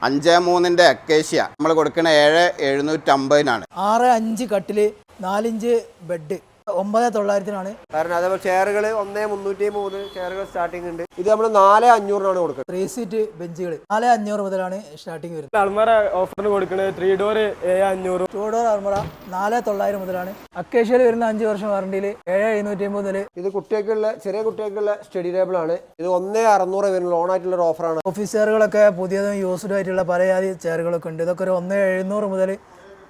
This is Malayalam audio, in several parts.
53-ന്റെ അക്കേഷ്യ നമ്മൾ കൊടുക്കുന്ന 7,750-നാണ്. 6-5 കട്ടില് 4 ഇഞ്ച് ബെഡ് 9,900-നാണ്. കാരണം അതേപോലെ ചെയറുകൾ 1,330 ചെയറുകൾ സ്റ്റാർട്ടിംഗ് ഉണ്ട്. ഇത് നമ്മൾ 4,500-നാണ് കൊടുക്കുന്നത്. 3 സീറ്റ് ബെഞ്ചുകൾ 4,500 മുതലാണ് സ്റ്റാർട്ടിംഗ് വരുന്നത്. അൽമറ ഓഫറിന് കൊടുക്കുന്നത് 3 ഡോർ 7,500, 2 ഡോർ അൽമറ 4,900 മുതലാണ്. അക്കേഷ്യയിൽ വരുന്ന 5 വർഷം വാറണ്ടിയിൽ 7,750 മുതൽ. ഇത് കുട്ടികൾക്കുള്ള ചെറിയ കുട്ടികൾക്കുള്ള സ്റ്റഡി ടേബിൾ ആണ്. ഇത് 1,600 വരുന്ന ലോൺ ആയിട്ടുള്ള ഒരു ഓഫറാണ്. ഓഫീസ് ചെയറുകളൊക്കെ പുതിയതും യൂസ്ഡ് ആയിട്ടുള്ള പല ജാതി ചെയറുകളൊക്കെ ഉണ്ട്. ഇതൊക്കെ ഒരു 1,700 മുതൽ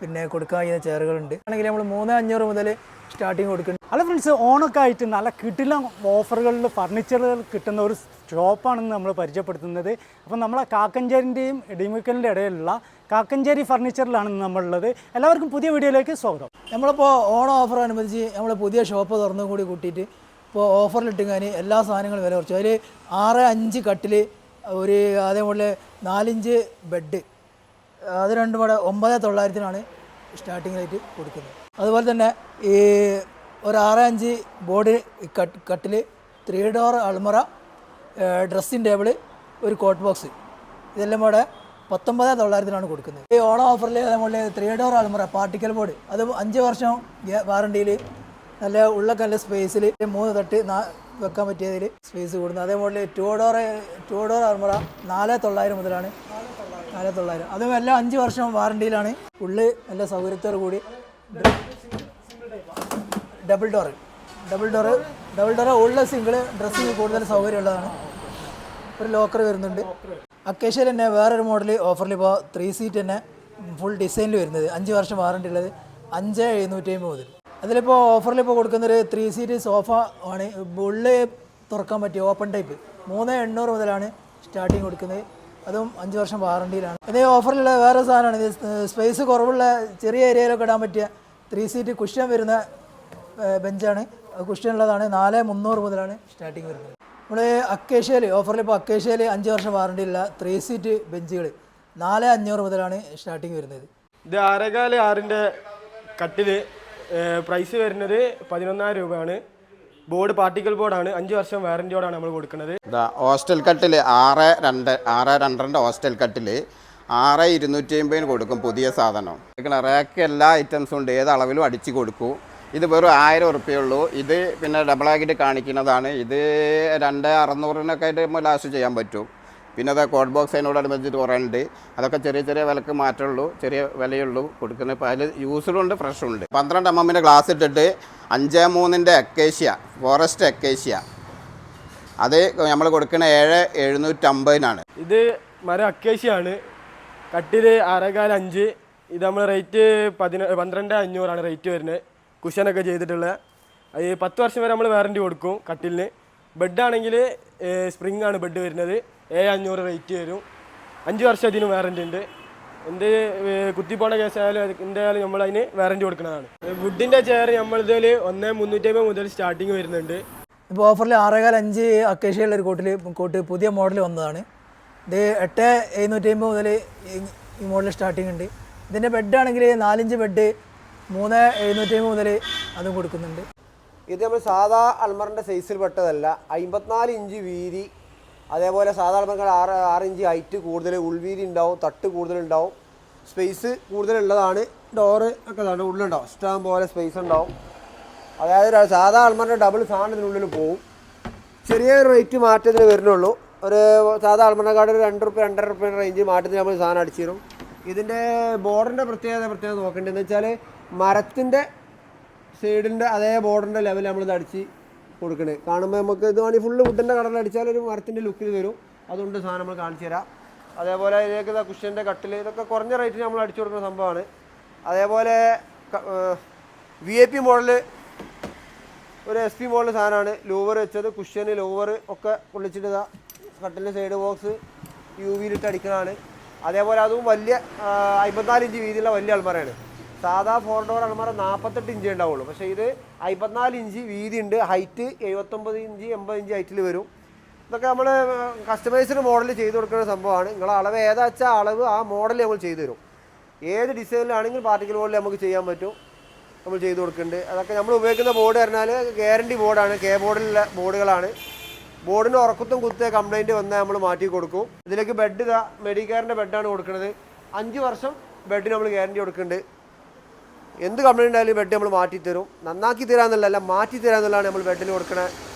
പിന്നെ കൊടുക്കാൻ കഴിയുന്ന ചെയറുകളുണ്ട്. ആണെങ്കിൽ നമ്മൾ 3,500 മുതൽ സ്റ്റാർട്ടിങ് കൊടുക്കുന്നുണ്ട്. അല്ല ഫ്രണ്ട്സ്, ഓണൊക്കെ ആയിട്ട് നല്ല കിടിലം ഓഫറുകളിൽ ഫർണിച്ചറുകൾ കിട്ടുന്ന ഒരു ഷോപ്പാണെന്ന് നമ്മൾ പരിചയപ്പെടുത്തുന്നത്. അപ്പം നമ്മളെ കാക്കഞ്ചേരിൻ്റെയും ഇടിമുക്കലിൻ്റെ ഇടയിലുള്ള കാക്കഞ്ചേരി ഫർണിച്ചറിലാണ് നമ്മളുള്ളത്. എല്ലാവർക്കും പുതിയ വീഡിയോയിലേക്ക് സ്വാഗതം. നമ്മളിപ്പോൾ ഓണം ഓഫർ അനുബന്ധിച്ച് നമ്മൾ പുതിയ ഷോപ്പ് തുറന്നു കൂടി കൂട്ടിയിട്ട് ഇപ്പോൾ ഓഫറിലിട്ടുകാൻ എല്ലാ സാധനങ്ങളും വില കുറച്ചു. അതിൽ 6-5 കട്ടിൽ ഒരു അതേപോലെ 4 ഇഞ്ച് ബെഡ് അത് രണ്ടും കൂടെ 9,900-നാണ് സ്റ്റാർട്ടിംഗ് റേറ്റ് കൊടുക്കുന്നത്. അതുപോലെ തന്നെ ഈ ഒരു 6-5 ബോർഡ് കട്ടിൽ 3 ഡോർ അൾമറ ഡ്രസ്സിങ് ടേബിൾ ഒരു കോട്ട് ബോക്സ് ഇതെല്ലാം കൂടെ 19,900-നാണ് കൊടുക്കുന്നത്. ഈ ഓണം ഓഫറിൽ അതേപോലെ 3 ഡോർ അൾമറ പാർട്ടിക്കൽ ബോർഡ് അത് 5 വർഷം വാറണ്ടിയിൽ നല്ല ഉള്ളൊക്കെ നല്ല സ്പേസിൽ 3 തട്ട് വെക്കാൻ പറ്റിയതിൽ സ്പേസ് കൂടുന്നത്. അതേപോലെ 2 ഡോർ അൾമറ 4,900 മുതലാണ്. 4,900 അതും എല്ലാം 5 വർഷം വാറണ്ടിയിലാണ്. ഉള്ളിൽ നല്ല സൗകര്യത്തോടു കൂടി ഡബിൾ ഡോറ് ഉള്ള സിംഗിൾ ഡ്രസ്സിങ് കൂടുതൽ സൗകര്യമുള്ളതാണ്. ഒരു ലോക്കർ വരുന്നുണ്ട്. അക്കേഷ്യയിൽ തന്നെ വേറൊരു മോഡൽ ഓഫറിൽ ഇപ്പോൾ 3 സീറ്റ് തന്നെ ഫുൾ ഡിസൈനിൽ വരുന്നത് 5 വർഷം വാറണ്ടി ഉള്ളത് 5,750 മുതൽ. അതിലിപ്പോൾ ഓഫറിലിപ്പോൾ കൊടുക്കുന്നൊരു 3 സീറ്റ് സോഫ ആണ്. ഉള്ളിൽ തുറക്കാൻ പറ്റിയ ഓപ്പൺ ടൈപ്പ് 3,800 മുതലാണ് സ്റ്റാർട്ടിങ് കൊടുക്കുന്നത്. അതും 5 വർഷം വാറണ്ടിയിലാണ്. ഇതേ ഓഫറിലുള്ള വേറെ സാധനമാണ്. ഇത് സ്പേസ് കുറവുള്ള ചെറിയ ഏരിയയിലൊക്കെ ഇടാൻ പറ്റിയ 3 സീറ്റ് കുഷ്യൻ വരുന്ന ബെഞ്ചാണ്. കുഷ്യൻ ഉള്ളതാണ്. 4,300 മുതലാണ് സ്റ്റാർട്ടിങ് വരുന്നത്. നമ്മൾ അക്കേഷ്യയിൽ ഓഫറിൽ ഇപ്പോൾ അക്കേഷ്യയിൽ 5 വർഷം വാറണ്ടിയുള്ള 3 സീറ്റ് ബെഞ്ചുകൾ 4,500 മുതലാണ് സ്റ്റാർട്ടിങ് വരുന്നത്. ഇത് 6.4-ന്റെ കട്ടിൽ പ്രൈസ് വരുന്നത് 11,000 രൂപയാണ്. ബോർഡ് പാർട്ടിക്കൽ ബോർഡാണ്. 5 വർഷം വാറന്റിയോടാണ് നമ്മൾ കൊടുക്കുന്നത്. ഹോസ്റ്റൽ കട്ടിൽ 6,200-ന്റെ ഹോസ്റ്റൽ കട്ടിൽ 6,250 കൊടുക്കും. പുതിയ സാധനം റാക്ക് എല്ലാ ഐറ്റംസും ഉണ്ട്. ഏത് അളവിലും അടിച്ച് കൊടുക്കും. ഇത് വെറും 1,000 ഉറുപ്പ്യുള്ളൂ. ഇത് പിന്നെ ഡബിളാക്കിയിട്ട് കാണിക്കുന്നതാണ്. ഇത് 2,600-നൊക്കെ ആയിട്ട് നമ്മൾ ലാസ്റ്റ് ചെയ്യാൻ പറ്റും. പിന്നെ അത് കോഡ് ബോക്സ് അതിനോടനുബന്ധിച്ച് കുറേ ഉണ്ട്. അതൊക്കെ ചെറിയ ചെറിയ വിലക്ക് മാറ്റമുള്ളൂ, ചെറിയ വിലയുള്ളൂ കൊടുക്കുന്നത്. ഇപ്പോൾ അതിൽ യൂസ്ഡുണ്ട് ഫ്രഷുണ്ട്. 12 mm ഗ്ലാസ് ഇട്ടിട്ട് 5-3-ന്റെ അക്കേഷ്യ ഫോറസ്റ്റ് അക്കേഷ്യ അത് നമ്മൾ കൊടുക്കുന്ന 7,750-നാണ്. ഇത് മരം അക്കേഷ്യാണ്. കട്ടിൽ 6.5. ഇത് നമ്മൾ റേറ്റ് 12,500-ആണ് റേറ്റ് വരുന്നത്. കുഷനൊക്കെ ചെയ്തിട്ടുള്ള 10 വർഷം വരെ നമ്മൾ വാറണ്ടി കൊടുക്കും കട്ടിലിന്. ബെഡാണെങ്കിൽ സ്പ്രിംഗ് ആണ് ബെഡ് വരുന്നത്. 7,500 റേറ്റ് വരും. 5 വർഷം അതിന് വാറണ്ടി ഉണ്ട്. എന്ത് കുത്തിപ്പോണ കേസായാലും എന്തായാലും നമ്മൾ അതിന് വാറണ്ടി കൊടുക്കുന്നതാണ്. വുഡിൻ്റെ ചെയർ നമ്മളിതിൽ 1,350 മുതൽ സ്റ്റാർട്ടിങ് വരുന്നുണ്ട്. ഇപ്പോൾ ഓഫറിൽ 6.5 അക്കേഷ്യയുള്ള ഒരു കോട്ട് പുതിയ മോഡൽ വന്നതാണ്. ഇത് 8,750 മുതൽ ഈ മോഡൽ സ്റ്റാർട്ടിങ് ഉണ്ട്. ഇതിൻ്റെ ബെഡാണെങ്കിൽ 4 ഇഞ്ച് ബെഡ് 3,750 മുതൽ അതും കൊടുക്കുന്നുണ്ട്. ഇത് നമ്മൾ സാധാ അൽമറിൻ്റെ സൈസിൽ പെട്ടതല്ല. 54 ഇഞ്ച് വീതി, അതേപോലെ സാധാ അൽമറ 6 ഇഞ്ച് ഹൈറ്റ് കൂടുതൽ, ഉൾവീതി ഉണ്ടാവും, തട്ട് കൂടുതലുണ്ടാവും, സ്പേസ് കൂടുതലുള്ളതാണ്. ഡോറ് ഒക്കെ ഉള്ളുണ്ടാവും, ഇഷ്ടം പോലെ സ്പേസ് ഉണ്ടാവും. അതായത് സാധാ അൽമറിൻ്റെ ഡബിൾ സാധനം ഇതിനുള്ളിൽ പോവും. ചെറിയൊരു റേറ്റ് മാറ്റത്തിന് വരുന്നുള്ളൂ. ഒരു സാധാ അൽമറിനെക്കാട് ഒരു 2 രൂപ 2.5 രൂപ റേഞ്ച് മാറ്റത്തിന് നമ്മൾ സാധനം അടിച്ചു തരും. ഇതിൻ്റെ ബോർഡിൻ്റെ പ്രത്യേകത നോക്കേണ്ടതെന്ന് വെച്ചാൽ മരത്തിൻ്റെ സൈഡിൻ്റെ അതേ ബോർഡിൻ്റെ ലെവൽ നമ്മളിത് അടിച്ച് കൊടുക്കണത്. കാണുമ്പോൾ നമുക്ക് ഇത് വേണമെങ്കിൽ ഫുള്ള് വുഡിൻ്റെ കളറിൽ അടിച്ചാൽ ഒരു മരത്തിൻ്റെ ലുക്കിൽ വരും. അതുകൊണ്ട് സാധനം നമ്മൾ കാണിച്ചു തരാം. അതേപോലെ ഇതിലേക്ക് കുഷ്യൻ്റെ കട്ടിൽ ഇതൊക്കെ കുറഞ്ഞ റേറ്റിന് നമ്മൾ അടിച്ചു കൊടുക്കുന്ന സംഭവമാണ്. അതേപോലെ VIP മോഡൽ ഒരു SP മോഡൽ സാധനമാണ്. ലൂവർ വെച്ചത്, കുഷ്യന് ലൂവർ ഒക്കെ പൊള്ളിച്ചിട്ട് ഇതാ കട്ടിലിൻ്റെ സൈഡ് ബോക്സ് UV-ലിട്ട് അടിക്കുന്നതാണ്. അതേപോലെ അതും വലിയ 54 ഇഞ്ച് വീതിയുള്ള വലിയ അൽമറയാണ്. സാധാ 4 ഡോർ അൽമറ 48 ഇഞ്ച് ഉണ്ടാവുള്ളൂ. പക്ഷേ ഇത് 54 ഇഞ്ച് വീതി ഉണ്ട്. ഹൈറ്റ് 79 ഇഞ്ച് 80 ഇഞ്ച് ഹൈറ്റിൽ വരും. ഇതൊക്കെ നമ്മൾ കസ്റ്റമൈസ്ഡ് മോഡൽ ചെയ്ത് കൊടുക്കുന്ന സംഭവമാണ്. നിങ്ങളെ അളവ് ഏതാ വെച്ചാൽ അളവ് ആ മോഡൽ നമ്മൾ ചെയ്തു തരും. ഏത് ഡിസൈനിലാണെങ്കിലും പാർട്ടിക്കൽ ബോർഡിൽ നമുക്ക് ചെയ്യാൻ പറ്റും. നമ്മൾ ചെയ്ത് കൊടുക്കുന്നുണ്ട്. അതൊക്കെ നമ്മൾ ഉപയോഗിക്കുന്ന ബോർഡ് പറഞ്ഞാൽ ഗ്യാരണ്ടി ബോർഡാണ്. K ബോർഡിലുള്ള ബോർഡുകളാണ്. ബോർഡിന് ഉറക്കത്തും കുത്തിയ കംപ്ലൈൻറ്റ് വന്നാൽ നമ്മൾ മാറ്റി കൊടുക്കും. ഇതിലേക്ക് ബെഡ് ഇതാ മെഡിക്കെയറിൻ്റെ ബെഡാണ് കൊടുക്കുന്നത്. 5 വർഷം ബെഡിന് നമ്മൾ ഗ്യാരണ്ടി കൊടുക്കുന്നുണ്ട്. എന്ത് കംപ്ലൈൻറ്റ് ആയാലും ബെഡ് നമ്മൾ മാറ്റിത്തരും. നന്നാക്കി തരാമെന്നുള്ളതല്ല, മാറ്റി തരാമെന്നുള്ളതാണ് നമ്മൾ ബെഡിന് കൊടുക്കുന്ന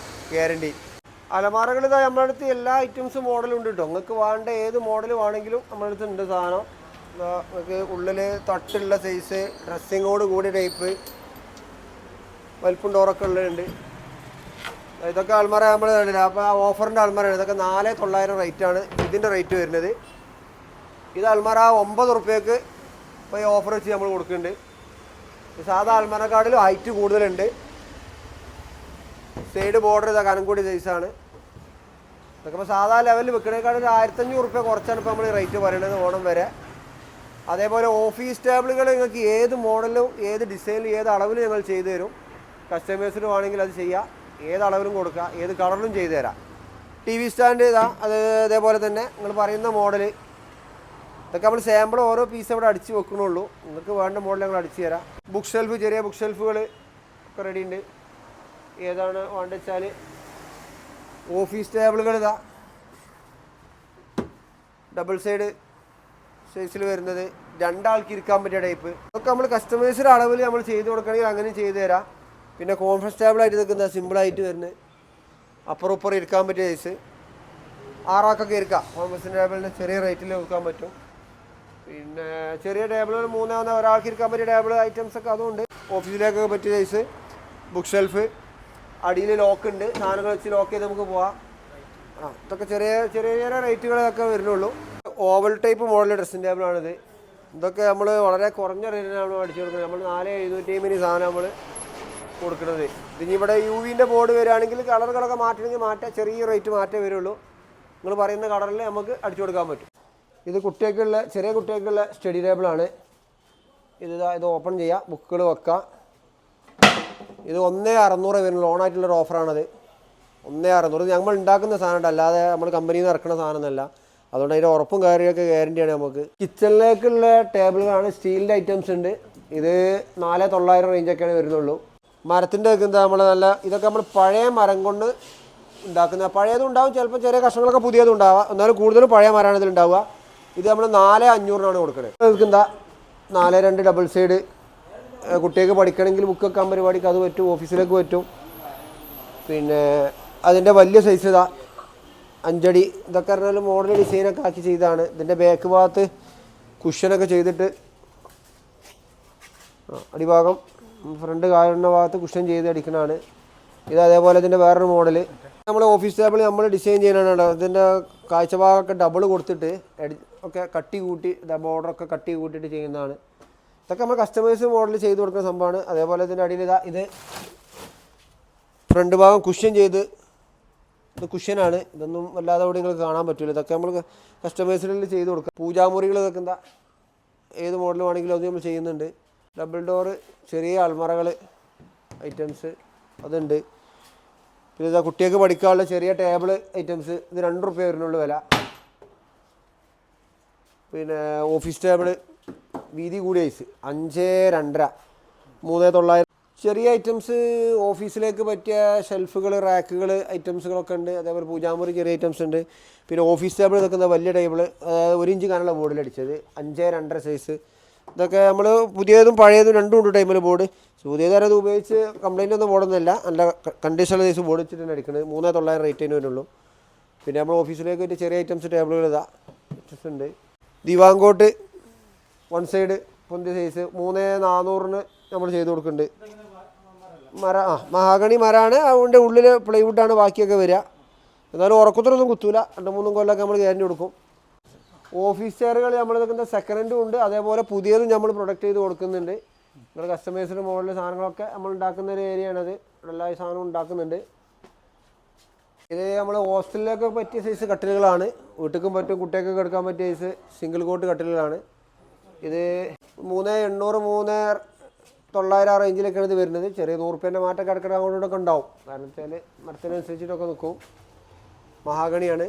ഗ്യാരണ്ടി. അലമാരകൾ ഇതാ നമ്മുടെ അടുത്ത് എല്ലാ ഐറ്റംസും മോഡലും ഉണ്ട് കേട്ടോ. നിങ്ങൾക്ക് വേണ്ട ഏത് മോഡൽ വേണമെങ്കിലും നമ്മുടെ അടുത്ത് ഉണ്ട് സാധനം. നിങ്ങൾക്ക് ഉള്ളിൽ തട്ടുള്ള സൈസ്, ഡ്രസ്സിങ്ങോട് കൂടിയ ടൈപ്പ്, വലിപ്പം ഡോറൊക്കെ ഉള്ളുണ്ട്. ഇതൊക്കെ അൽമാര നമ്മൾ കണ്ടില്ല. അപ്പോൾ ആ ഓഫറിൻ്റെ അൽമാരയാണ്. ഇതൊക്കെ 4900 റേറ്റാണ് ഇതിൻ്റെ റേറ്റ് വരുന്നത്. ഇത് അൽമാര 9 റുപ്യക്ക് ഇപ്പോൾ ഈ ഓഫർ വെച്ച് നമ്മൾ കൊടുക്കുന്നുണ്ട്. സാധാ അൽമാരക്കാട്ടിലും ഹൈറ്റ് കൂടുതലുണ്ട്. സൈഡ് ബോർഡർ ഇതാ കനം കൂടി സൈസാണ്. ഇതൊക്കെ ഇപ്പോൾ സാധാ ലെവലിൽ വിൽക്കണേക്കാൾ ഒരു 1500 റുപ്യ കുറച്ചാണ് ഇപ്പോൾ നമ്മൾ റേറ്റ് പറയുന്നത് ഓണം വരെ. അതേപോലെ ഓഫീസ് ടേബിളുകൾ നിങ്ങൾക്ക് ഏത് മോഡലും ഏത് ഡിസൈനിലും ഏത് അളവിലും ഞങ്ങൾ ചെയ്തു തരും. കസ്റ്റമേഴ്സിന് വേണമെങ്കിൽ അത് ചെയ്യാം. ഏത് അളവിലും കൊടുക്കുക, ഏത് കളറിലും ചെയ്തു തരാം. TV സ്റ്റാൻഡ് ഇതാ അതേപോലെ തന്നെ നിങ്ങൾ പറയുന്ന മോഡൽ. ഇതൊക്കെ നമ്മൾ സാമ്പിൾ ഓരോ പീസ് ഇവിടെ അടിച്ച് വെക്കണുള്ളൂ. നിങ്ങൾക്ക് വേണ്ട മോഡൽ ഞങ്ങൾ അടിച്ച് തരാം. ബുക്ക് ഷെൽഫ്, ചെറിയ ബുക്ക് ഷെൽഫുകൾ ഒക്കെ റെഡി ഉണ്ട്. ഏതാണ് വേണ്ടത് വെച്ചാൽ ഓഫീസ് ടേബിളുകൾ ഇതാ ഡബിൾ സൈഡ് സൈസിൽ വരുന്നത്, 2 ആൾക്ക് ഇരിക്കാൻ പറ്റിയ ടൈപ്പ്. ഇതൊക്കെ നമ്മൾ കസ്റ്റമേഴ്സിൻ്റെ അളവിൽ നമ്മൾ ചെയ്ത് കൊടുക്കണമെങ്കിൽ അങ്ങനെ ചെയ്തു തരാം. പിന്നെ കോൺഫറൻസ് ടേബിളായിട്ട് ഇതൊക്കെ എന്താ സിമ്പിളായിട്ട് വരുന്നത്, അപ്പുറം ഇപ്പുറം ഇരിക്കാൻ പറ്റിയ സൈസ്. 6 ആൾക്കൊക്കെ ഇരിക്കാം. കോൺഫറൻസ് ടേബിളിന് ചെറിയ റേറ്റിൽ വെക്കാൻ പറ്റും. പിന്നെ ചെറിയ ടേബിളുകൾ 3 ഒരാൾക്ക് ഇരിക്കാൻ പറ്റിയ ടേബിൾ ഐറ്റംസ് ഒക്കെ അതുകൊണ്ട്. ഓഫീസിലേക്കൊക്കെ പറ്റിയ സൈസ്. ബുക്ക് ഷെൽഫ്, അടിയിൽ ലോക്ക് ഉണ്ട്, സാധനങ്ങൾ വെച്ച് ലോക്ക് ചെയ്ത് നമുക്ക് പോവാം. ഇതൊക്കെ ചെറിയ ചെറിയ ചെറിയ റേറ്റുകളൊക്കെ വരുന്നുള്ളൂ. ഓവൽ ടൈപ്പ് മോഡൽ ഡ്രസ്സിംഗ് ടേബിളാണിത്. ഇതൊക്കെ നമ്മൾ വളരെ കുറഞ്ഞ റേറ്റിനാണ് അടിച്ചു കൊടുക്കുന്നത്. നമ്മൾ 4750 സാധനം നമ്മൾ കൊടുക്കുന്നത്. ഇനി ഇവിടെ UV-ൻ്റെ ബോർഡ് വരികയാണെങ്കിൽ കളറുകളൊക്കെ മാറ്റണമെങ്കിൽ മാറ്റാം, ചെറിയ റേറ്റ് മാറ്റേ വരുള്ളൂ. നിങ്ങൾ പറയുന്ന കളറിൽ നമുക്ക് അടിച്ചു കൊടുക്കാൻ പറ്റും. ഇത് കുട്ടികൾക്കുള്ള ചെറിയ കുട്ടികൾക്കുള്ള സ്റ്റഡി ടേബിളാണ്. ഇത് ഓപ്പൺ ചെയ്യാം, ബുക്കുകൾ വെക്കാം. ഇത് 1600 വരുന്ന ലോണായിട്ടുള്ളൊരു ഓഫറാണത്. 1600 ഞങ്ങൾ ഉണ്ടാക്കുന്ന സാധനം, അല്ലാതെ നമ്മൾ കമ്പനിയിൽ നിന്ന് ഇറക്കുന്ന സാധനമൊന്നുമല്ല. അതുകൊണ്ട് അതിൻ്റെ ഉറപ്പും കാര്യമൊക്കെ ഗ്യാരണ്ടിയാണ് നമുക്ക്. കിച്ചണിലേക്കുള്ള ടേബിളുകളാണ്, സ്റ്റീലിൻ്റെ ഐറ്റംസ് ഉണ്ട്. ഇത് 4900 റേഞ്ചൊക്കെയാണ് വരുന്നുള്ളൂ. മരത്തിൻ്റെ ഒക്കെ എന്താ നമ്മൾ നല്ല ഇതൊക്കെ നമ്മൾ പഴയ മരം കൊണ്ട് ഉണ്ടാക്കുന്ന, പഴയതും ഉണ്ടാവും, ചിലപ്പോൾ ചെറിയ കഷ്ണങ്ങളൊക്കെ പുതിയതും ഉണ്ടാവുക. എന്നാലും കൂടുതലും പഴയ മരമാണ് ഇതിൽ ഉണ്ടാവുക. ഇത് നമ്മൾ 4500 കൊടുക്കുന്നത്. നിങ്ങൾക്ക് എന്താ 42 ഡബിൾ സൈഡ്. കുട്ടികൾക്ക് പഠിക്കണമെങ്കിൽ ബുക്ക് വെക്കാൻ പരിപാടിക്ക് അത് പറ്റും, ഓഫീസിലേക്ക് പറ്റും. പിന്നെ അതിൻ്റെ വലിയ സൈസ് ഇതാ 5 അടി. ഇതൊക്കെ പറഞ്ഞാൽ മോഡൽ ഡിസൈനൊക്കെ ആക്കി ചെയ്താണ്. ഇതിൻ്റെ ബാക്ക് ഭാഗത്ത് കുഷ്യനൊക്കെ ചെയ്തിട്ട് അടിഭാഗം ഫ്രണ്ട് കാണുന്ന ഭാഗത്ത് കുഷൻ ചെയ്ത് അടിക്കുന്നതാണ്. ഇത് അതേപോലെ ഇതിൻ്റെ വേറൊരു മോഡൽ. നമ്മൾ ഓഫീസ് ടേബിൾ നമ്മൾ ഡിസൈൻ ചെയ്യാനാണ്. ഇതിൻ്റെ കാഴ്ചഭാഗമൊക്കെ ഡബിൾ കൊടുത്തിട്ട് ഒക്കെ കട്ടി കൂട്ടി ബോർഡറൊക്കെ കട്ടി കൂട്ടിയിട്ട് ചെയ്യുന്നതാണ്. ഇതൊക്കെ നമ്മൾ കസ്റ്റമേഴ്സ് മോഡൽ ചെയ്ത് കൊടുക്കുന്ന സംഭവമാണ്. അതേപോലെ ഇതിൻ്റെ അടിയിൽ ഇത് ഫ്രണ്ട് ഭാഗം കുഷ്യൻ ചെയ്ത്, ഇത് കുഷ്യനാണ്. ഇതൊന്നും വല്ലാതെ ഇവിടെ നിങ്ങൾക്ക് കാണാൻ പറ്റില്ല. ഇതൊക്കെ നമ്മൾ കസ്റ്റമേഴ്സിൽ ചെയ്ത് കൊടുക്കുക. പൂജാമുറികൾ ഇതൊക്കെ എന്താ ഏത് മോഡൽ വേണമെങ്കിലും അത് നമ്മൾ ചെയ്യുന്നുണ്ട്. ഡബിൾ ഡോറ് ചെറിയ അൽമറകൾ ഐറ്റംസ് അതുണ്ട്. പിന്നെ ഇതാ കുട്ടികൾക്ക് പഠിക്കാനുള്ള ചെറിയ ടേബിൾ ഐറ്റംസ്. ഇത് 2 റുപ്യ വരുന്നുള്ളൂ വില. പിന്നെ ഓഫീസ് ടേബിൾ വീതി കൂടിയ ഐസ് 5, 2.5, 3900. ചെറിയ ഐറ്റംസ് ഓഫീസിലേക്ക് പറ്റിയ ഷെൽഫുകൾ, റാക്കുകൾ ഐറ്റംസുകളൊക്കെ ഉണ്ട്. അതേപോലെ പൂജാമുറി ചെറിയ ഐറ്റംസ് ഉണ്ട്. പിന്നെ ഓഫീസ് ടേബിൾ നിൽക്കുന്ന വലിയ ടേബിൾ, 1 ഇഞ്ച് കനുള്ള ബോർഡിൽ അടിച്ചത്, 5, 2.5 സൈസ്. ഇതൊക്കെ നമ്മൾ പുതിയതും പഴയതും രണ്ടും ഉണ്ട് ടൈമിൽ ബോർഡ്. പുതിയതാരം അത് ഉപയോഗിച്ച് കംപ്ലൈൻ്റ് ഒന്നും ബോർഡൊന്നുമില്ല, നല്ല കണ്ടീഷണൽ സൈസ് ബോർഡ് വെച്ചിട്ട് തന്നെ അടിക്കുന്നത്. 3900 റേറ്റിന് വരുന്നുള്ളൂ. പിന്നെ നമ്മൾ ഓഫീസിലേക്ക് പറ്റിയ ചെറിയ ഐറ്റംസ് ടേബിളുകൾ ഇതാ ഐറ്റംസ് ഉണ്ട്. ദിവാങ്കോട്ട് 1 സൈഡ് പൊന്തിയ സൈസ് 3400 നമ്മൾ ചെയ്ത് കൊടുക്കുന്നുണ്ട്. മഹാഗണി മരമാണ്, അതുകൊണ്ട് ഉള്ളിൽ പ്ലൈവുഡാണ് ബാക്കിയൊക്കെ വരിക. എന്നാലും ഉറക്കത്തിനൊന്നും കുത്തൂല. 2-3 കൊല്ലമൊക്കെ നമ്മൾ ഗ്യാരണ്ടി കൊടുക്കും. ഓഫീസ് ചെയറുകൾ നമ്മൾ നിൽക്കുന്ന സെക്കൻഡ് ഹാൻഡും ഉണ്ട്, അതേപോലെ പുതിയതും നമ്മൾ പ്രൊഡക്റ്റ് ചെയ്ത് കൊടുക്കുന്നുണ്ട്. നിങ്ങൾ കസ്റ്റമേഴ്സിൻ്റെ മോഡൽ സാധനങ്ങളൊക്കെ നമ്മൾ ഉണ്ടാക്കുന്ന ഒരു ഏരിയയാണത്. എല്ലാ സാധനവും ഉണ്ടാക്കുന്നുണ്ട്. ഇത് നമ്മൾ ഹോസ്റ്റലിലേക്ക് പറ്റിയ സൈസ് കട്ടിലുകളാണ്. വീട്ടിലേക്കും പറ്റും, കുട്ടികൾക്കൊക്കെ എടുക്കാൻ പറ്റിയ സൈസ് സിംഗിൾ കോട്ട് കട്ടിലുകളാണ്. ഇത് 3800, 3900 റേഞ്ചിലൊക്കെയാണ് ഇത് വരുന്നത്. ചെറിയ 100 റുപ്യേൻ്റെ മാറ്റമൊക്കെ കിടക്കുന്ന അങ്ങോട്ടൊക്കെ ഉണ്ടാവും. കാരണം വെച്ചാൽ മരത്തിനനുസരിച്ചിട്ടൊക്കെ നിൽക്കും. മഹാഗണിയാണ്.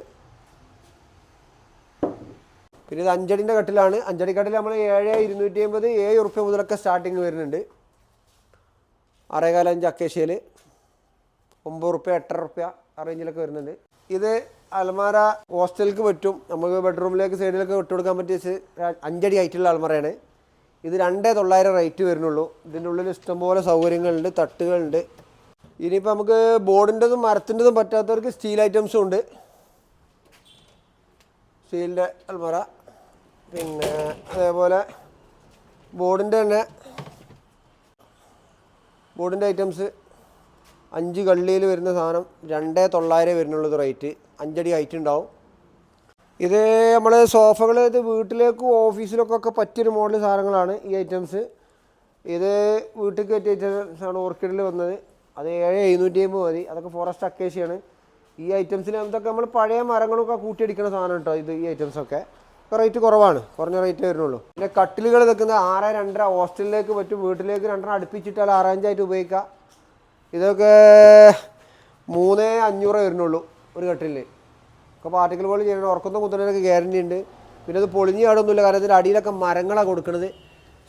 പിന്നെ ഇത് 5 അടിൻ്റെ കട്ടിലാണ്. 5 അടി കട്ടിൽ നമ്മൾ 7250, 7 റുപ്യ മുതലൊക്കെ സ്റ്റാർട്ടിങ് വരുന്നുണ്ട്. 6.25 അക്കേഷ്യയിൽ 9 റുപ്യ, 8.5 റുപ്യ ആ റേഞ്ചിലൊക്കെ വരുന്നുണ്ട്. ഇത് അൽമാര ഹോസ്റ്റലിലേക്ക് പറ്റും, നമുക്ക് ബെഡ്റൂമിലേക്ക് സൈഡിലൊക്കെ ഇട്ട് കൊടുക്കാൻ പറ്റിയ 5 അടി ഹൈറ്റുള്ള അൽമാരയാണ് ഇത്. 2900 റേറ്റ് വരുന്നുള്ളൂ. ഇതിൻ്റെ ഉള്ളിൽ ഇഷ്ടംപോലെ സൗകര്യങ്ങളുണ്ട്, തട്ടുകളുണ്ട്. ഇനിയിപ്പോൾ നമുക്ക് ബോർഡിൻ്റെതും മരത്തിൻ്റെതും പറ്റാത്തവർക്ക് സ്റ്റീൽ ഐറ്റംസും ഉണ്ട്. സ്റ്റീലിൻ്റെ അൽമാര, പിന്നെ അതേപോലെ ബോർഡിൻ്റെ ഐറ്റംസ് 5 കള്ളിയിൽ വരുന്ന സാധനം 2900 വരുന്നുള്ളത് റേറ്റ്. 5 അടി ഹൈറ്റ് ഉണ്ടാവും. ഇത് നമ്മൾ സോഫകൾ, ഇത് വീട്ടിലേക്കും ഓഫീസിലൊക്കെ പറ്റിയൊരു മോഡൽ സാധനങ്ങളാണ് ഈ ഐറ്റംസ്. ഇത് വീട്ടിൽ പറ്റിയ ഐറ്റംസാണ് ഓർക്കിഡിൽ വന്നത്. അത് 7750 മതി. അതൊക്കെ ഫോറസ്റ്റ് അക്കേഷ്യയാണ്. ഈ ഐറ്റംസിൽ ഇതൊക്കെ നമ്മൾ പഴയ മരങ്ങളൊക്കെ കൂട്ടിയടിക്കുന്ന സാധനം കേട്ടോ. ഈ ഐറ്റംസൊക്കെ റേറ്റ് കുറവാണ്, കുറഞ്ഞ റേറ്റ് വരുന്നുള്ളൂ. പിന്നെ കട്ടിലുകൾ നിൽക്കുന്നത് 6.5 ഹോസ്റ്റലിലേക്ക് പറ്റും, വീട്ടിലേക്ക് 2 അടുപ്പിച്ചിട്ടാൽ 6.5 ആയിട്ട് ഉപയോഗിക്കാം. ഇതൊക്കെ 3500 വരുന്നുള്ളൂ ഒരു കട്ടിലിന്. ഒക്കെ പാർട്ടിക്കൽ പോലെ ചെയ്യണം. ഉറക്കുന്ന കുത്തുന്നതിനൊക്കെ ഗ്യാരണ്ടി ഉണ്ട്. പിന്നെ അത് പൊളിഞ്ഞ് ആടൊന്നുമില്ല, കാരണം ഇതിൻ്റെ അടിയിലൊക്കെ മരങ്ങളാണ് കൊടുക്കുന്നത്.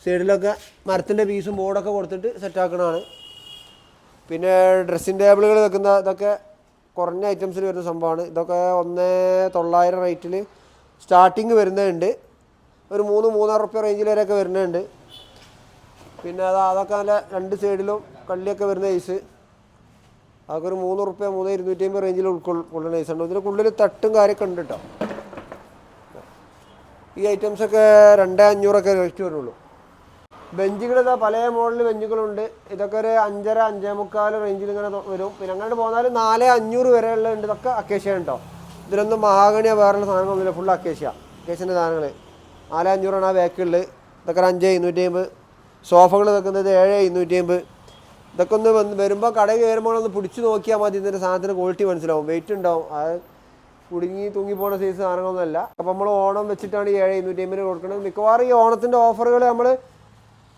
സൈഡിലൊക്കെ മരത്തിൻ്റെ പീസും ബോർഡൊക്കെ കൊടുത്തിട്ട് സെറ്റാക്കണതാണ്. പിന്നെ ഡ്രസ്സിംഗ് ടേബിളുകൾ വെക്കുന്ന ഇതൊക്കെ കുറഞ്ഞ ഐറ്റംസിൽ വരുന്ന സംഭവമാണ്. ഇതൊക്കെ 1900 റേറ്റിൽ സ്റ്റാർട്ടിങ് വരുന്നുണ്ട്. ഒരു 3-3.5 റുപ്യ റേഞ്ചിൽ വരെയൊക്കെ വരുന്നുണ്ട്. പിന്നെ അതൊക്കെ നല്ല 2 സൈഡിലും കള്ളിയൊക്കെ വരുന്ന ഐസ്, അതൊക്കെ ഒരു 3 റുപ്യ 3,250 റേഞ്ചിൽ ഉൾക്കൊള്ളുന്ന ഐസ് ഉണ്ട്. ഇതിൻ്റെ ഉള്ളിൽ തട്ടും കാര്യമൊക്കെ ഉണ്ട് കേട്ടോ. ഈ ഐറ്റംസൊക്കെ 2,500 റേറ്റ് വരുള്ളൂ. ബെഞ്ചുകൾ ഇതാ പല മോഡൽ ബെഞ്ചുകളുണ്ട്. ഇതൊക്കെ ഒരു 5.5-5.25 റേഞ്ചിൽ ഇങ്ങനെ വരും. പിന്നെ അങ്ങോട്ട് പോന്നാൽ 4,500 വരെയുള്ള ഉണ്ട്. ഇതൊക്കെ അക്കേഷ്യ കേട്ടോ. ഇതിലൊന്നും മഹാഗണിയോ വേറെയുള്ള സാധനങ്ങളൊന്നുമില്ല, ഫുൾ അക്കേഷ്യൻ്റെ സാധനങ്ങൾ. 4,500 ആ ബാക്കുള്ളത്. ഇതൊക്കെ 5,250. സോഫകൾ വെക്കുന്നത് 7,250. ഇതൊക്കെ ഒന്ന് വരുമ്പോൾ കടയിൽ കയറുമ്പോൾ ഒന്ന് പിടിച്ച് നോക്കിയാൽ മതി. ഇതിൻ്റെ സാധനത്തിന് ക്വാളിറ്റി മനസ്സിലാവും, വെയിറ്റ് ഉണ്ടാവും. അത് കുടുങ്ങി തൂങ്ങിപ്പോണ സൈസ് സാധനങ്ങളൊന്നുമല്ല. അപ്പോൾ നമ്മൾ ഓണം വെച്ചിട്ടാണ് ഈ 7,250 കൊടുക്കുന്നത്. മിക്കവാറും ഈ ഓണത്തിൻ്റെ ഓഫറുകൾ നമ്മൾ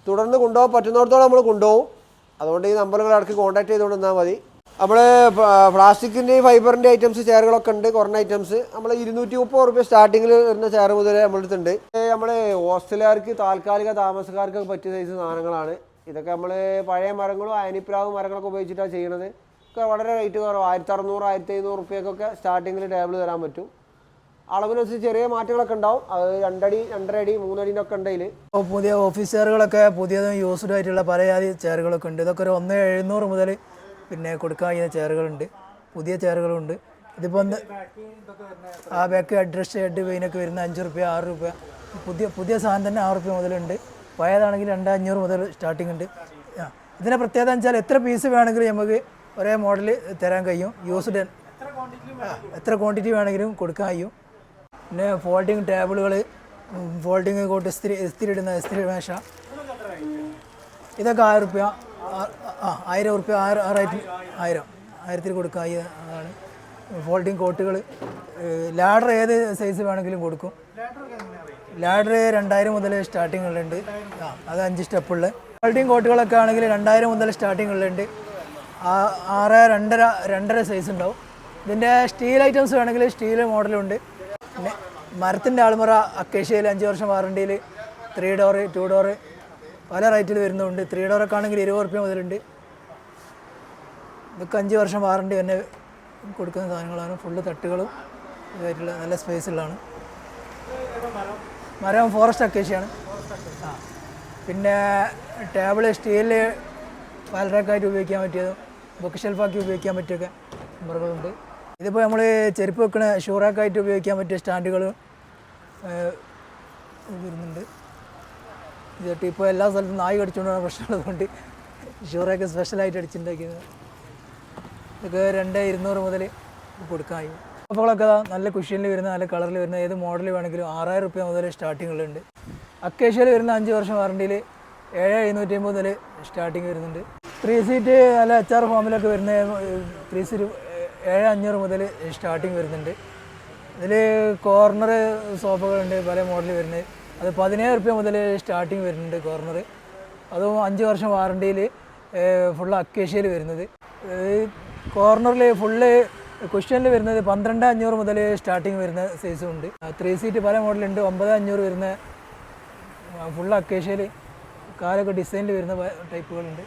തുടർന്ന് കൊണ്ടുപോകാൻ പറ്റുന്നിടത്തോളം നമ്മൾ കൊണ്ടുപോകും. അതുകൊണ്ട് ഈ നമ്പറുകൾ ഇടയ്ക്ക് കോൺടാക്ട് ചെയ്തുകൊണ്ട് നിന്നാൽ മതി. നമ്മൾ പ്ലാസ്റ്റിക്കിൻ്റെയും ഫൈബറിൻ്റെ ഐറ്റംസ് ചെയറുകളൊക്കെ ഉണ്ട്. കുറഞ്ഞ ഐറ്റംസ് നമ്മൾ 230 റുപ്യ സ്റ്റാർട്ടിങ്ങിൽ വരുന്ന ചെയർ മുതൽ നമ്മുടെ അടുത്തുണ്ട്. നമ്മൾ ഹോസ്റ്റലുകാർക്ക്, താൽക്കാലിക താമസക്കാർക്കൊക്കെ പറ്റിയ സൈസ് സാധനങ്ങളാണ് ഇതൊക്കെ. നമ്മൾ പഴയ മരങ്ങളും അയനിപ്രാവ് മരങ്ങളൊക്കെ ഉപയോഗിച്ചിട്ടാണ് ചെയ്യണത്. ഒക്കെ വളരെ റേറ്റ് കുറവ്, 1,600-1,500 റുപ്യക്കൊക്കെ സ്റ്റാർട്ടിങ്ങിൽ ടേബിൾ തരാൻ പറ്റും. അളവിനനുസരിച്ച് ചെറിയ മാറ്റങ്ങളൊക്കെ ഉണ്ടാവും. അത് 2 അടി 2.5 അടി 3 അടിൻ്റെ ഒക്കെ ഉണ്ട്. ഇപ്പോൾ പുതിയ ഓഫീസ് ചെയറുകളൊക്കെ പുതിയതും യൂസ്ഡ് ആയിട്ടുള്ള പല ജാതി ചെയറുകളൊക്കെ ഉണ്ട്. ഇതൊക്കെ ഒരു 1,700 മുതൽ പിന്നെ കൊടുക്കാൻ കഴിയുന്ന ചെയറുകളുണ്ട്, പുതിയ ചെയറുകളുണ്ട്. ഇതിപ്പോൾ ആ ബാക്ക് അഡ്രസ് ഹെഡ് വെയിനൊക്കെ വരുന്ന 5 റുപ്യ 6 റുപ്യ. പുതിയ സാധനം തന്നെ 6 റുപ്യ മുതലുണ്ട്. പഴയതാണെങ്കിൽ 2,500 മുതൽ സ്റ്റാർട്ടിംഗ് ഉണ്ട്. ഇതിൻ്റെ പ്രത്യേകത എന്ന് വെച്ചാൽ എത്ര പീസ് വേണമെങ്കിലും നമുക്ക് ഒരേ മോഡൽ തരാൻ കഴിയും. യൂസ്ഡ് എത്ര ക്വാണ്ടിറ്റി വേണമെങ്കിലും കൊടുക്കാൻ കഴിയും. പിന്നെ ഫോൾഡിങ് ടേബിളുകൾ, ഫോൾഡിങ് കോട്ട്, ഇസ്തിരി ഇടുന്ന ഇസ്തിരി മേശ, ഇതൊക്കെ 1,000 റുപ്യ 1,000 റുപ്യ 1000 കൊടുക്കുക. അതാണ് ഫോൾഡിങ് കോട്ടുകൾ. ലാഡർ ഏത് സൈസ് വേണമെങ്കിലും കൊടുക്കും. ലാഡർ 2,000 മുതൽ സ്റ്റാർട്ടിങ്ങുള്ളുണ്ട്. അത് 5 സ്റ്റെപ്പുള്ള ഫോൾഡിങ് കോട്ടുകളൊക്കെ ആണെങ്കിൽ 2,000 മുതൽ സ്റ്റാർട്ടിങ്ങുള്ളുണ്ട്. 6, 2.5 സൈസ് ഉണ്ടാവും. ഇതിൻ്റെ സ്റ്റീൽ ഐറ്റംസ് വേണമെങ്കിൽ സ്റ്റീൽ മോഡലുണ്ട്. പിന്നെ മരത്തിൻ്റെ ആൾമറ അക്കേഷ്യയിൽ 5 വർഷം വാറണ്ടിയിൽ 3 ഡോർ 2 ഡോർ പല റേറ്റിൽ വരുന്നുണ്ട്. 3 ഡോറൊക്കെ ആണെങ്കിൽ 20 റുപ്യ മുതലുണ്ട്. ഇതൊക്കെ 5 വർഷം വാറണ്ടി തന്നെ കൊടുക്കുന്ന സാധനങ്ങളാണ്. ഫുള്ള് തട്ടുകളും ഇതായിട്ടുള്ള നല്ല സ്പേസുള്ളതാണ്. മരം ഫോറസ്റ്റ് അക്കേഷ്യയാണ്. പിന്നെ ടേബിൾ സ്റ്റീലിൽ പാലറാക്കായിട്ട് ഉപയോഗിക്കാൻ പറ്റിയതും ബുക്ക് ഷെൽഫാക്കി ഉപയോഗിക്കാൻ പറ്റിയൊക്കെ നമ്പറുകളുണ്ട്. ഇതിപ്പോൾ നമ്മൾ ചെരുപ്പ് വെക്കണ ഷൂറാക്കായിട്ട് ഉപയോഗിക്കാൻ പറ്റിയ സ്റ്റാൻഡുകളും വരുന്നുണ്ട്. ഇതൊട്ട് ഇപ്പോൾ എല്ലാ സ്ഥലത്തും നായി കടിച്ചുകൊണ്ടാണ് പ്രശ്നമുള്ളതുകൊണ്ട് ഷൂറൊക്കെ സ്പെഷ്യലായിട്ട് അടിച്ചുണ്ടാക്കിയത്. ഇതൊക്കെ 2,200 മുതൽ കൊടുക്കാൻ. സോഫകളൊക്കെ നല്ല കുഷ്യനിൽ വരുന്ന, നല്ല കളറിൽ വരുന്ന, ഏത് മോഡൽ വേണമെങ്കിലും 6,000 റുപ്യ മുതൽ സ്റ്റാർട്ടിങ്ങുകളുണ്ട്. അക്കേഷ്യയിൽ വരുന്ന 5 വർഷം വാറണ്ടിയിൽ 7,750 മുതൽ സ്റ്റാർട്ടിങ് വരുന്നുണ്ട്. 3 സീറ്റ് നല്ല HR ഫോമിലൊക്കെ വരുന്ന 3 സീറ്റ് 7,500 മുതൽ സ്റ്റാർട്ടിങ് വരുന്നുണ്ട്. ഇതിൽ കോർണർ സോഫകളുണ്ട് പല മോഡൽ വരുന്നത്. അത് 17 റുപ്യ മുതൽ സ്റ്റാർട്ടിങ് വരുന്നുണ്ട് കോർണർ. അതും 5 വർഷം വാറണ്ടിയിൽ ഫുള്ള് അക്കേഷ്യയിൽ വരുന്നത്. കോർണറിൽ ഫുള്ള് കുഷ്യനിൽ വരുന്നത് 12,500 മുതൽ സ്റ്റാർട്ടിങ് വരുന്ന സൈസും ഉണ്ട്. 3 സീറ്റ് പല മോഡലുണ്ട്. 9,500 വരുന്ന ഫുള്ള് അക്കേഷ്യയിൽ കാലൊക്കെ ഡിസൈനിൽ വരുന്ന ടൈപ്പുകളുണ്ട്.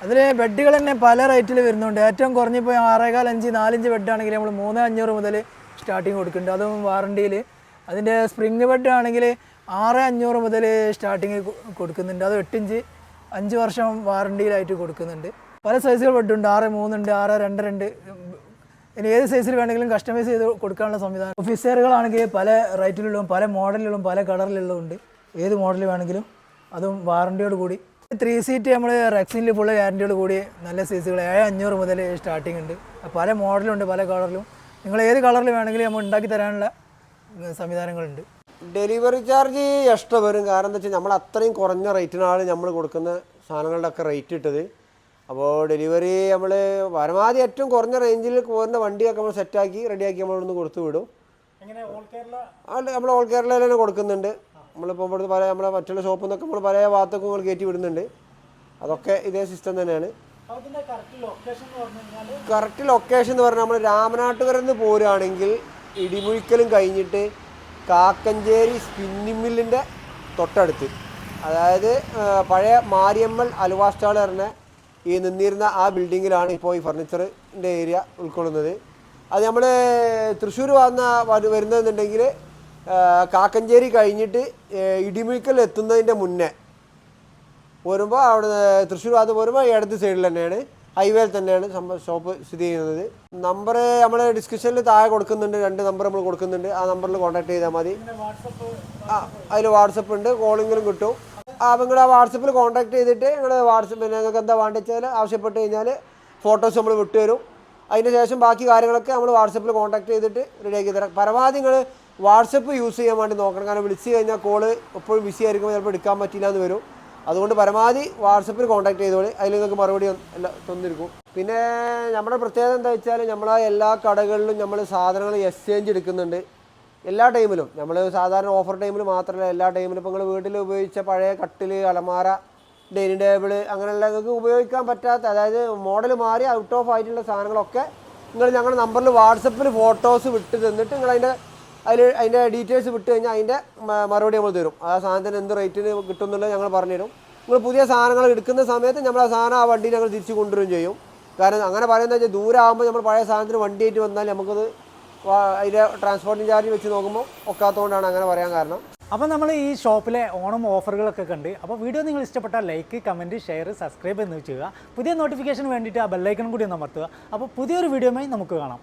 അതിൽ ബെഡുകൾ തന്നെ പല റേറ്റിൽ വരുന്നുണ്ട്. ഏറ്റവും കുറഞ്ഞിപ്പോൾ 6.5 4 ബെഡാണെങ്കിൽ നമ്മൾ 3,500 മുതൽ സ്റ്റാർട്ടിങ് കൊടുക്കുന്നുണ്ട്, അതും വാറണ്ടിയിൽ. അതിൻ്റെ സ്പ്രിങ് ബെഡ് ആണെങ്കിൽ 6,500 മുതൽ സ്റ്റാർട്ടിങ് കൊടുക്കുന്നുണ്ട്, അത് 8 ഇഞ്ച് 5 വർഷം വാറണ്ടിയിലായിട്ട് കൊടുക്കുന്നുണ്ട്. പല സൈസുകൾ ബെഡുണ്ട്, 6.3 ഉണ്ട്, 6.2 ഉണ്ട്. ഇനി ഏത് സൈസിൽ വേണമെങ്കിലും കസ്റ്റമൈസ് ചെയ്ത് കൊടുക്കാനുള്ള സംവിധാനം. ഓഫീസറുകളാണെങ്കിൽ പല റേറ്റിലുള്ളതും പല മോഡലിലും പല കളറിലുള്ളതും ഉണ്ട്. ഏത് മോഡൽ വേണമെങ്കിലും അതും വാറണ്ടിയോട് കൂടി. 3 സീറ്റ് നമ്മൾ റെക്സിനിൽ ഫുള്ള് ഗ്യാരണ്ടിയോട് കൂടി നല്ല സൈസുകൾ 7,500 മുതൽ സ്റ്റാർട്ടിംഗ് ഉണ്ട്. പല മോഡലുണ്ട്, പല കളറിലും. നിങ്ങൾ ഏത് കളറിൽ വേണമെങ്കിലും നമ്മൾ ഉണ്ടാക്കി തരാനുള്ള സംവിധാനങ്ങളുണ്ട്. ഡെലിവറി ചാർജ് എക്സ്ട്രാ വരും. കാരണം എന്താ വെച്ചാൽ നമ്മൾ അത്രയും കുറഞ്ഞ റേറ്റിനാണ് നമ്മൾ കൊടുക്കുന്ന സാധനങ്ങളുടെ ഒക്കെ റേറ്റ് ഇട്ടത്. അപ്പോൾ ഡെലിവറി നമ്മൾ പരമാവധി ഏറ്റവും കുറഞ്ഞ റേഞ്ചിൽ പോകുന്ന വണ്ടിയൊക്കെ നമ്മൾ സെറ്റാക്കി റെഡിയാക്കി നമ്മളിവിടുന്ന് കൊടുത്തു വിടും. നമ്മൾ ഓൾ കേരളയിൽ തന്നെ കൊടുക്കുന്നുണ്ട്. നമ്മളിപ്പോൾ ഇവിടുന്ന് പല നമ്മളെ മറ്റുള്ള ഷോപ്പിൽ നിന്നൊക്കെ നമ്മൾ പല ഭാഗത്തൊക്കെ നമ്മൾ കയറ്റി വിടുന്നുണ്ട്. അതൊക്കെ ഇതേ സിസ്റ്റം തന്നെയാണ്. കറക്റ്റ് ലൊക്കേഷൻ എന്ന് പറഞ്ഞാൽ നമ്മൾ രാമനാട്ടുകരയിൽ നിന്ന് പോരുകയാണെങ്കിൽ ഇടിമുഴിക്കലും കഴിഞ്ഞിട്ട് കാക്കഞ്ചേരി സ്പിന്നിംഗ് മില്ലിൻ്റെ തൊട്ടടുത്ത്, അതായത് പഴയ മാരിയമ്മൽ അലുവ സ്റ്റാൾ പറഞ്ഞ ഈ നിന്നിരുന്ന ആ ബിൽഡിങ്ങിലാണ് ഇപ്പോൾ ഈ ഫർണിച്ചറിൻ്റെ ഏരിയ ഉൾക്കൊള്ളുന്നത്. അത് നമ്മൾ തൃശ്ശൂർ വരുന്നതെന്നുണ്ടെങ്കിൽ കാക്കഞ്ചേരി കഴിഞ്ഞിട്ട് ഇടിമുഴിക്കൽ എത്തുന്നതിൻ്റെ മുന്നേ പോരുമ്പോൾ അവിടെ തൃശ്ശൂർ ഭാഗത്ത് പോരുമ്പോൾ ഇടത് സൈഡിൽ തന്നെയാണ്, ഹൈവേയിൽ തന്നെയാണ് ഷോപ്പ് സ്ഥിതി ചെയ്യുന്നത്. നമ്പർ നമ്മൾ ഡിസ്ക്രിപ്ഷനിൽ താഴെ കൊടുക്കുന്നുണ്ട്, 2 നമ്പർ നമ്മൾ കൊടുക്കുന്നുണ്ട്. ആ നമ്പറിൽ കോൺടാക്ട് ചെയ്താൽ മതി. അതിൽ വാട്സപ്പ് ഉണ്ട്, കോളിങ്ങിലും കിട്ടും. നിങ്ങൾ ആ വാട്സപ്പിൽ കോൺടാക്ട് ചെയ്തിട്ട് നിങ്ങൾ വാട്സപ്പ് നിങ്ങൾക്ക് എന്താ വേണ്ടത് വെച്ചാൽ ആവശ്യപ്പെട്ട് കഴിഞ്ഞാൽ ഫോട്ടോസ് നമ്മൾ വിട്ടുതരും. അതിന് ശേഷം ബാക്കി കാര്യങ്ങളൊക്കെ നമ്മൾ വാട്സപ്പിൽ കോൺടാക്ട് ചെയ്തിട്ട് റെഡിയാക്കി തരാം. പരമാവധി നിങ്ങൾ വാട്സപ്പ് യൂസ് ചെയ്യാൻ വേണ്ടി നോക്കണം. കാരണം വിളിച്ച് കഴിഞ്ഞാൽ കോള് എപ്പോഴും ബിസി ആയിരിക്കുമ്പോൾ ചിലപ്പോൾ എടുക്കാൻ പറ്റില്ല എന്ന് വരും. അതുകൊണ്ട് പരമാവധി വാട്സപ്പിൽ കോൺടാക്ട് ചെയ്തോളി, അതിൽ നിങ്ങൾക്ക് മറുപടി എല്ലാം തന്നിരിക്കും. പിന്നെ നമ്മുടെ പ്രത്യേകത എന്താ വെച്ചാൽ നമ്മളെ എല്ലാ കടകളിലും നമ്മൾ സാധനങ്ങൾ എക്സ്ചേഞ്ച് എടുക്കുന്നുണ്ട്. എല്ലാ ടൈമിലും നമ്മൾ സാധാരണ ഓഫർ ടൈമിൽ മാത്രമല്ല, എല്ലാ ടൈമിലും. ഇപ്പോൾ നിങ്ങൾ വീട്ടിൽ ഉപയോഗിച്ച പഴയ കട്ടിൽ, അലമാര, ഡൈനിങ് ടേബിൾ അങ്ങനെയുള്ള നിങ്ങൾക്ക് ഉപയോഗിക്കാൻ പറ്റാത്ത, അതായത് മോഡൽ മാറി ഔട്ട് ഓഫ് ആയിട്ടുള്ള സാധനങ്ങളൊക്കെ നിങ്ങൾ ഞങ്ങളുടെ നമ്പറിൽ വാട്സപ്പിൽ ഫോട്ടോസ് വിട്ട് തന്നിട്ട് നിങ്ങൾ അതിൻ്റെ ഡീറ്റെയിൽസ് വിട്ട് കഴിഞ്ഞാൽ അതിൻ്റെ മറുപടി നമ്മൾ തരും. ആ സാധനത്തിന് എന്ത് റേറ്റിന് കിട്ടും എന്നുള്ളത് ഞങ്ങൾ പറഞ്ഞുതരും. നിങ്ങൾ പുതിയ സാധനങ്ങൾ എടുക്കുന്ന സമയത്ത് നമ്മൾ ആ സാധനം ആ വണ്ടിയിൽ ഞങ്ങൾ തിരിച്ച് കൊണ്ടുവരും ചെയ്യും. കാരണം അങ്ങനെ പറയുന്നത് വെച്ചാൽ ദൂരമാകുമ്പോൾ നമ്മൾ പഴയ സാധനത്തിന് വണ്ടിയായിട്ട് വന്നാൽ നമുക്കത് അതിൻ്റെ ട്രാൻസ്പോർട്ടിംഗ് ചാർജ് വെച്ച് നോക്കുമ്പോൾ ഒക്കാത്തതുകൊണ്ടാണ് അങ്ങനെ പറയാൻ കാരണം. അപ്പോൾ നമ്മൾ ഈ ഷോപ്പിലെ ഓണം ഓഫറുകളൊക്കെ കണ്ട്, അപ്പോൾ വീഡിയോ നിങ്ങൾ ഇഷ്ടപ്പെട്ടാൽ ലൈക്ക്, കമൻറ്റ്, ഷെയർ, സബ്സ്ക്രൈബ് എന്ന് ചെയ്യുക. പുതിയ നോട്ടിഫിക്കേഷൻ വേണ്ടിയിട്ട് ആ ബെല്ലൈക്കൺ കൂടി ഒന്ന് അമർത്തുക. അപ്പോൾ പുതിയൊരു വീഡിയോയുമായി നമുക്ക് കാണാം.